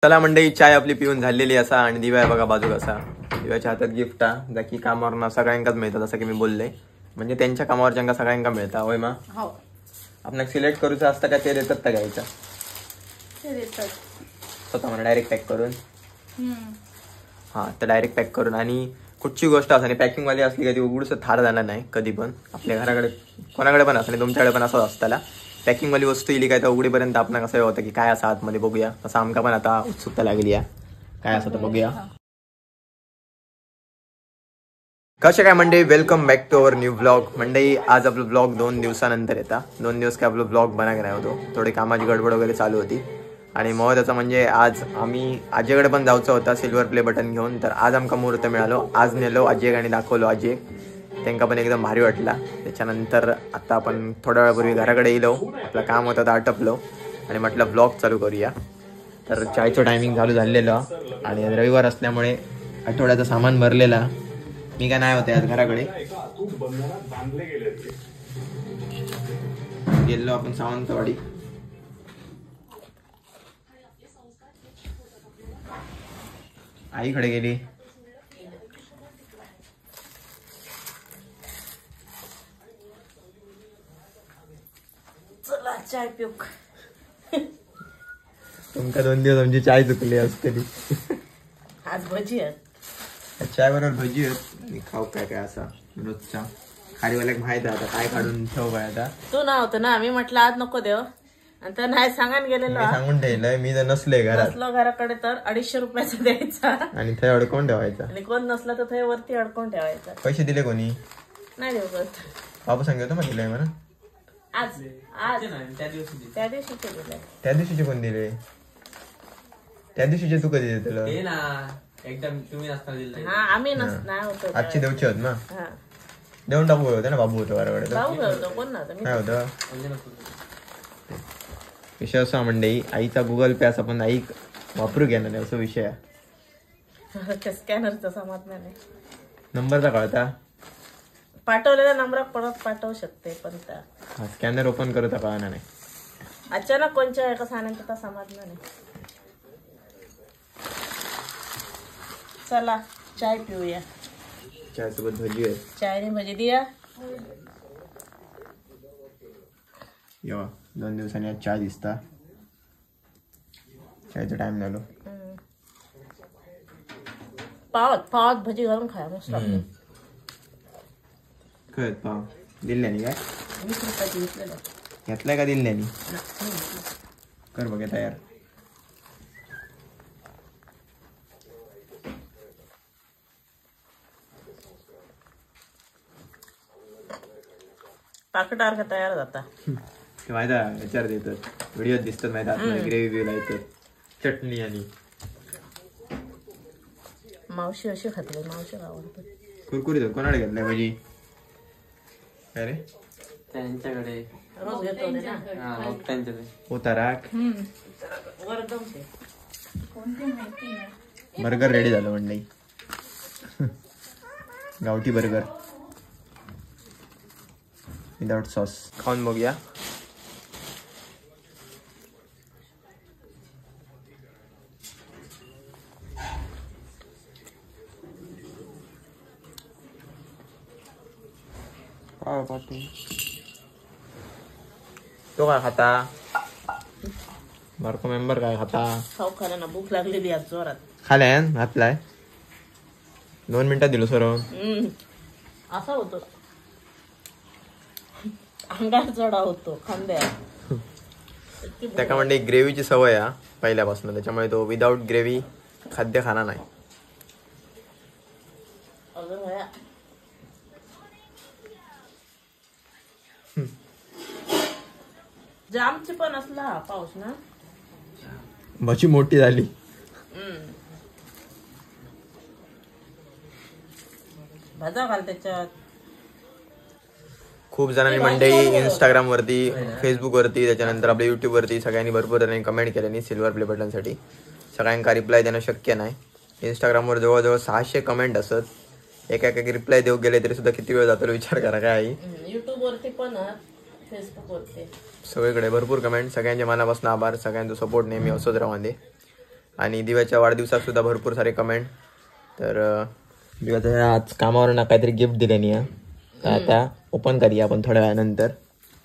चला मंडळी, चाय आपली पिऊन झालेली असा आणि दिव्या बघा बाजू कसा. दिव्याच्या हातात गिफ्ट हा जा की कामावर सगळ्यांकाच मिळतात असं की मी बोलले. म्हणजे त्यांच्या कामावर ज्यांना सगळ्यांका मिळता होय मा. हो आपण सिलेक्ट करूचं असतं का ते देतात का घ्यायचं ते देतात स्वतः मला डायरेक्ट पॅक करून. हा तर डायरेक्ट पॅक करून आणि कुठची गोष्ट असं आणि पॅकिंग वाली असली का ती उघडूच थार जाणार नाही कधी पण. आपल्या घराकडे कोणाकडे पण असं आणि तुमच्याकडे पण असं असताना पॅकिंग वाली वस्तू येईल काय तर उघडीपर्यंत आपण कसं होतं की काय असं आतमध्ये बघूया. तसं आमका पण आता उत्सुकता लागली आहे काय असं तर बघूया. कसे काय मंडळी, welcome back to our new blog. मंडळी आज आपलं ब्लॉग 2 दिवसानंतर येता. 2 दिवस काय आपलं ब्लॉग बनायला नाही होतो, थोडी कामाची गडबड वगैरे चालू होती. आणि महत्त्वाचं म्हणजे आज आम्ही आजीकडे पण जायचं होता सिल्वर प्ले बटन घेऊन. तर आज आमका मुहूर्त मिळालो, आज नेलो आजीक आणि दाखवलो आजीक. त्यांना पण एकदम भारी वाटला. त्याच्यानंतर आता आपण थोड्या वेळापूर्वी घराकडे येलो, आपलं काम होतं तर आटपलो आणि म्हटलं ब्लॉग चालू करूया. तर चायचं टायमिंग चालू झालेलं आणि रविवार असल्यामुळे आठवड्याचं सामान भरलेला. मी काय नाही होते आज घराकडे गेलो आपण सावंतवाडी. आईकडे गेली. चला चाय पिऊक. तुमका 2 दिवस आमची चाय चुकली असते. आज भजी आहेत. चाय बरोबर भजी आहेत आणि खाऊ काय काय असा रोजचा. खारीवाल्याक माहित आहे आता काय काढून ठेव काय. आता तू ना होतं ना, मी म्हटलं आज नको देव आणि तर नाही सांगान गेलेलो. मी सांगून ठेवलंय मी जर नसले घरात नसलो घराकडे तर 250 रुपयाचा द्यायचा आणि थंय अडकवून ठेवायचा आणि कोण नसलं तर थंय वरती अडकून ठेवायचा. पैसे दिले कोणी नाही देऊ करत. बाबू सांगितलं मग दिलंय म्हणा. आज आज त्या दिवशी ते दिलंय. त्या दिवशीचे कोण दिले? त्या दिवशीचे तू कधी देतलं? एकदम तुम्ही नसता दिलं. हा आम्ही नाही होतो. आजचे देवचे होत ना, हा देऊन टाकू होते ना. बाबू होतो बरोबर. भाऊ होतो कोण नव्हतं. मी काय होतं विषय असा मंडळी, आईचा गुगल पे असा पण आई वापरू घेणार नाही असं विषय आहे. त्या स्कॅनरचा समाधान नाही. नंबरचा कळता पाठवलेल्या नंबर परत पाठवू शकते पण त्या स्कॅनर ओपन करता कळणार नाही. अचानक कोणच्या एका साण्याचा समाधान नाही. चला चाय पिऊया. चाय सोबत भजी आहे. चाय आणि भजी दिया. येवा 2 दिवसांनी आज चहा दिसता. चायचा टाइम झालो. पावात भजी घालून खाया मस्त लागते. कळत पाव दिल्यानी काय 20 रुपयाची घेतलेलं. घेतलाय का दिल्यानी? कर बघा तयार. पाकिट अर्का तयार जाता. ते माहिती आहे विचार देतात व्हिडिओत दिसतात माहिती आहे. ग्रेव्ही बिव्ही लायतात चटणी आणि मावशी अशी खातली. मावशी आवडते कुरकुरीत. कोणाकडे घेतलाय भजी? काय रे त्यांच्याकडे रोज घेतो ना. हा त्यांच्याकडे होता राख. वरदम ते बर्गर रेडी झालं मंडळी. गावठी बर्गर विदाउट सॉस. खाऊन बघूया. तो काय खाता? बारको मेंबर काय खाता? खाऊ खाला ना. भूक लागलेली आज जोरात. खाल्यान घातलाय 2 मिनिटात दिलो सरवून. असा होतो अंगार चढा होतो खांद्या. त्याका म्हणजे ग्रेव्हीची सवय आहे पहिल्यापासून, त्याच्यामुळे तो विदाउट ग्रेव्ही खाद्य खाना नाही. अजून भया जामची पण असला हा पाऊस ना. भजी मोठी झाली. भाजा घाल त्याच्यात. खूप जणांनी मंडळी इंस्टाग्राम वरती, फेसबुक वरती, त्याच्यानंतर आपल्या युट्यूब वरती सगळ्यांनी भरपूर जणांनी कमेंट केल्यानी सिल्वर प्ले बटनसाठी. सगळ्यांका रिप्लाय देणं शक्य नाही. इंस्टाग्रामवर जवळजवळ 600 कमेंट असत. एका रिप्लाय देऊ गेले तरी सुद्धा किती वेळ जातो विचार करा. काय युट्यूब वरती पण फेसबुक वरती सगळीकडे भरपूर कमेंट. सगळ्यांचे मनापासून आभार. सगळ्यांचा सपोर्ट नेहमी असोच राहू दे. आणि दिव्याच्या वाढदिवसात सुद्धा भरपूर सारे कमेंट. तर दिव्याच्या आज कामावर ना काहीतरी गिफ्ट दिल्यानी तर आता ओपन करूया आपण थोड्या वेळानंतर.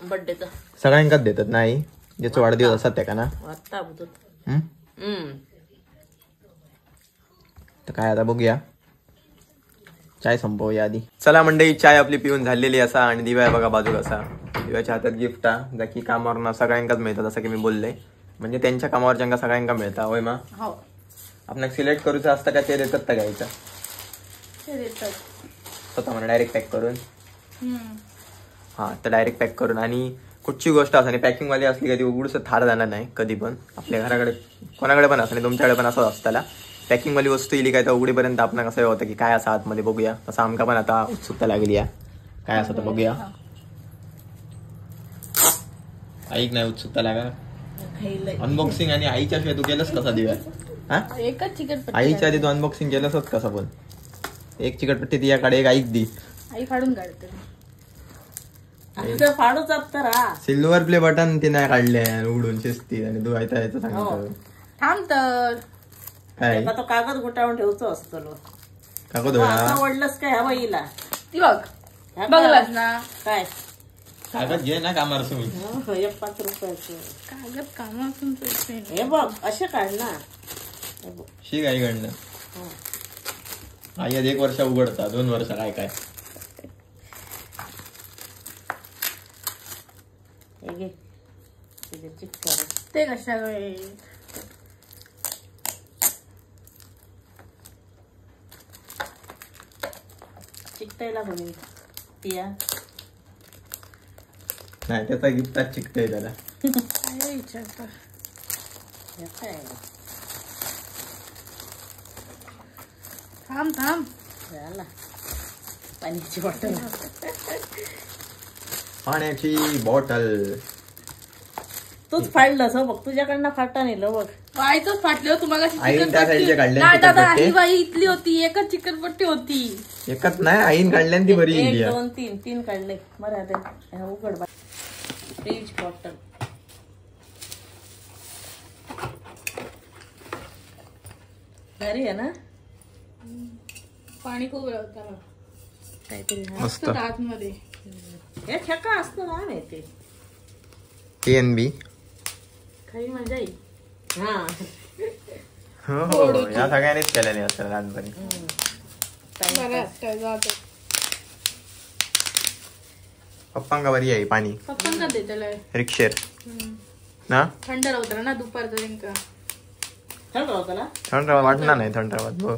बर्थडेचा सगळ्यांकाच देतात नाही ज्याचा वाढदिवस असतात त्या का ना. आता बुजून. तर काय आता बघूया. चाय संपवूया आधी. चला मंडळी, चाय आपली पिऊन झालेली असा आणि दिव्या बघा बाजूला असा. दिव्याच्या हातात गिफ्ट हा जा की कामावर सगळ्यांकाच मिळतात असं की मी बोलले. म्हणजे त्यांच्या कामावर ज्यांना सगळ्यांका मिळता होय मा. हो आपण सिलेक्ट करूचं असतं का ते देतात का घ्यायचं ते देतात स्वतः म्हणा डायरेक्ट पॅक करून. हा तर डायरेक्ट पॅक करून. आणि कुठची गोष्ट असं आणि पॅकिंग वाली असली कधी उघडूच थार जाणार नाही कधी पण. आपल्या घराकडे कोणाकडे पण असं नाही तुमच्याकडे पण असं असताना पॅकिंग वाली वस्तू येईल काय तर उघडीपर्यंत आपण कसं होतं की काय असं आतमध्ये बघूया. असं आमका पण आता उत्सुकता लागली आहे काय असं तर बघूया. ऐक नाही उत्सुकता लागा अनबॉक्सिंग. आणि आईच्या शिवाय तू केलंस कसा दिव्या. हा एकच चिकट आईच्या आधी तू अनबॉक्सिंग केलंसच कसं पण. एक चिकटपट्टी तिच्याकडे एक ऐक दी. आई फाडून काढते फाडूच तर सिल्वर प्ले बटन ते नाही काढले उघडून शिस्ती आणि तू आयता यायचं सांगतो. थांब तर काय तो कागद गुटावून ठेवतो असतो कागद वडलंच काय हवा येईल ती बघ बघलास ना काय कागद घे ना कामार तुम्ही. हे 5 रुपयाचं कागद कामातून पैसे हे बघ असे काढ ना. शिक आईकडनं. आई 1 वर्ष उघडता 2 वर्ष काय काय. हे घे चिकट ते कशा चिकटायला बघ पिया नाही त्याचा गिफ्टात चिकतय त्याला. काय विचारतो काय थांब थांब झाला पाण्याची बॉटल पाण्याची बॉटल. तूच फाडलंस हो बघ तुझ्याकडनं फाटा नेलं बघ. वायचंच फाटलं तुम्हाला आईन त्या साईडचे काढले नाही दादा चिकटपट्टी. ही बाई इथली होती एकच चिकटपट्टी होती. एकच नाही आईन काढल्या ती बरी 1 इली 2 3 3 काढले बरं उघड बा. फ्रीज बॉटल भारी आहे ना. पाणी खूप होता काहीतरी मस्त. आतमध्ये हे ठेका असतं ना माहिती. TNB. काही मजा येईल. हा हो या सगळ्यांनीच केलेले असतात लहानपणी. पप्पांका बरी आहे पाणी. पप्पांना दे त्याला रिक्षेर ना. थंड राहतं ना दुपारचं त्यांना. थंड राहतो थंड वाटणार नाही थंड बघ.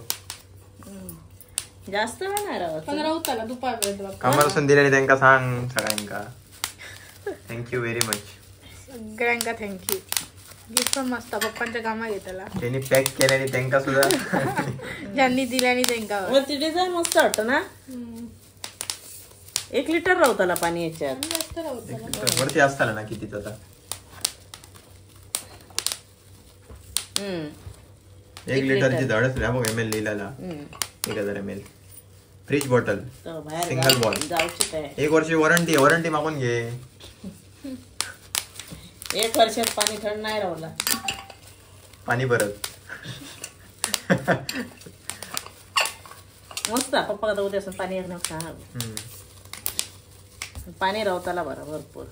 जास्त वेळ नाही राहत. पण राहताला दुपारपर्यंत. कमर्सन दिलेली त्यांना सांग सगळ्यांका. Thank you very much. सगळ्यांका थँक्यू. गिफ्ट पण मस्त पप्पांच्या कामात घेतला. त्यांनी पॅक केल्याने त्यांका सुद्धा ज्यांनी दिल्याने त्यांका. वरती डिझाईन मस्त वाटतं ना. 1 लिटर राहताला पाणी याच्यात. जास्त राहतं. वरती असताना ना कितीच आता 1 लिटरची झाडच बघ ml लिहिलेला 1000 ml. Fridge bottle single ball. जाऊची काय 1 वर्ष वॉरंटी मागून घे. 1 वर्षात पाणी थंड नाही राहिला. पाणी परत मस्त पप्पा आता उद्या पाणी येणार खा. पाणी राहताला बरं भरपूर.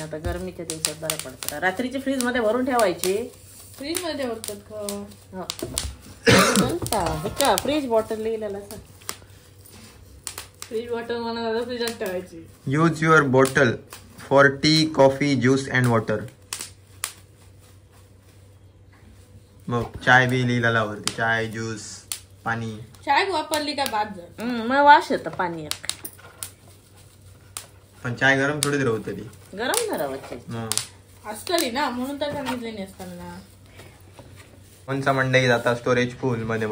आता गरमीच्या दिवसात बरं पडतं. रात्रीची फ्रीज मध्ये भरून ठेवायची. फ्रीज मध्ये होतात का फ्रीज बॉटल लिहिलेला फ्रीज बॉटल मला दादा फ्रीजात ठेवायची. Use your bottle for tea coffee juice and water. मग चाय बी लिहिलेला वरती. चाय ज्यूस पाणी. चाय वापरली का बाद जर मग वास येतं पाणी. पण चाय गरम थोडीच राहू तरी गरम नाही राहायची असतली ना म्हणून तर सांगितले नाही असताना. कोणचा मंडई जाता स्टोरेज फुल मध्ये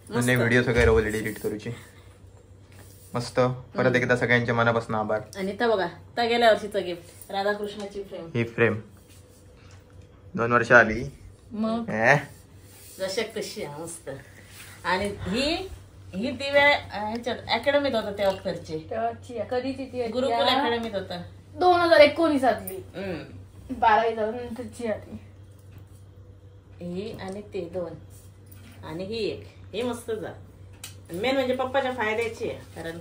व्हिडिओ सगळे रोल डिलीट करूची. मस्त. परत एकदा सगळ्यांच्या मनापासून आभार. आणि तर बघा त्या गेल्या वर्षीचं गिफ्ट राधाकृष्णाची फ्रेम. ही फ्रेम 2 वर्ष आली. मग जशा कशी आहे मस्त. आणि ही दिव्या ह्याच्यात अकॅडमीत होता तेव्हा खर्चे. कधी ती गुरुकुल अकॅडमीत होता 2019 12वी झाल्यानंतरची आधी. ही आणि ते 2 आणि ही 1 ही मस्त जा. मेन म्हणजे पप्पाच्या फायद्याची आहे कारण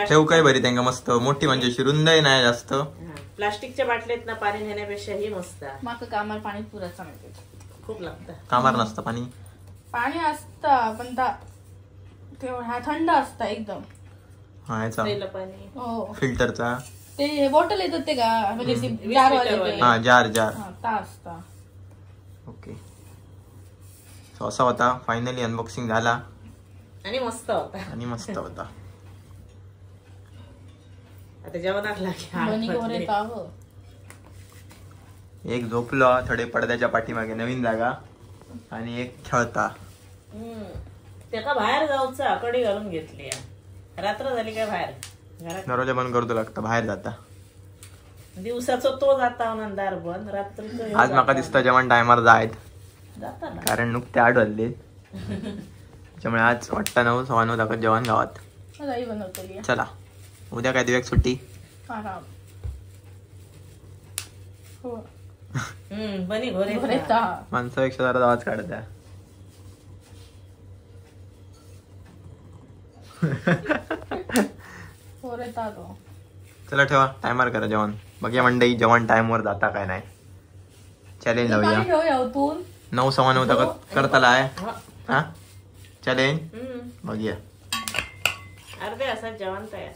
ठेव काय बरी त्यांना मस्त मोठी म्हणजे शिरुंदही नाही जास्त. प्लास्टिकच्या बाटलीत ना पाणी नेण्यापेक्षा ही मस्त आहे. माका कामाला पाणी पुरायचं नाही. खूप लागतं. कामार नसतं पाणी. पाणी असतं पण हा थंड असता एकदम. हा याचा पहिलं पाणी हो फिल्टरचा ते बॉटल येतात ते का म्हणजे ती जार वाले हा जार ता असता. ओके. सो असा होता फायनली अनबॉक्सिंग झाला आणि मस्त होता. आणि मस्त होता. आता जेवणात दोन्ही गोरे लागले. ताव. एक झोपलो थोडे पडद्याच्या पाठीमागे नवीन जागा आणि एक खेळता. त्याका बाहेर जाऊचा कडी घालून घेतली रात्र झाली काय बाहेर घरात दरवाजा बंद करतो लागतं बाहेर जाता. दिवसाचा तो जाता अंधार बंद रात्रीचं आज माका दिसतं जेवण टायमार जायत जाता ना. कारण नुकते 8 वाजले त्याच्यामुळे आज वाटतं 9 सव्वा 9 दाखत जेवण गावात. दही बनवतली. चला उद्या काय दिवस सुट्टी. आराम. हो बनी घोरे गोरे ता. माणसापेक्षा जरा आवाज काढत आहे. गोरे ता तो. चला ठेवा टायमर करा जेवण. बघूया मंडई जेवण टाइमवर जाता काय नाही. चॅलेंज लावूया. पाणी ठेवूया उतून 9 सव्वा 9 दाखत करताला आहे. हा चॅलेंज हम्म बघूया. अर्धे असं जेवण तयार.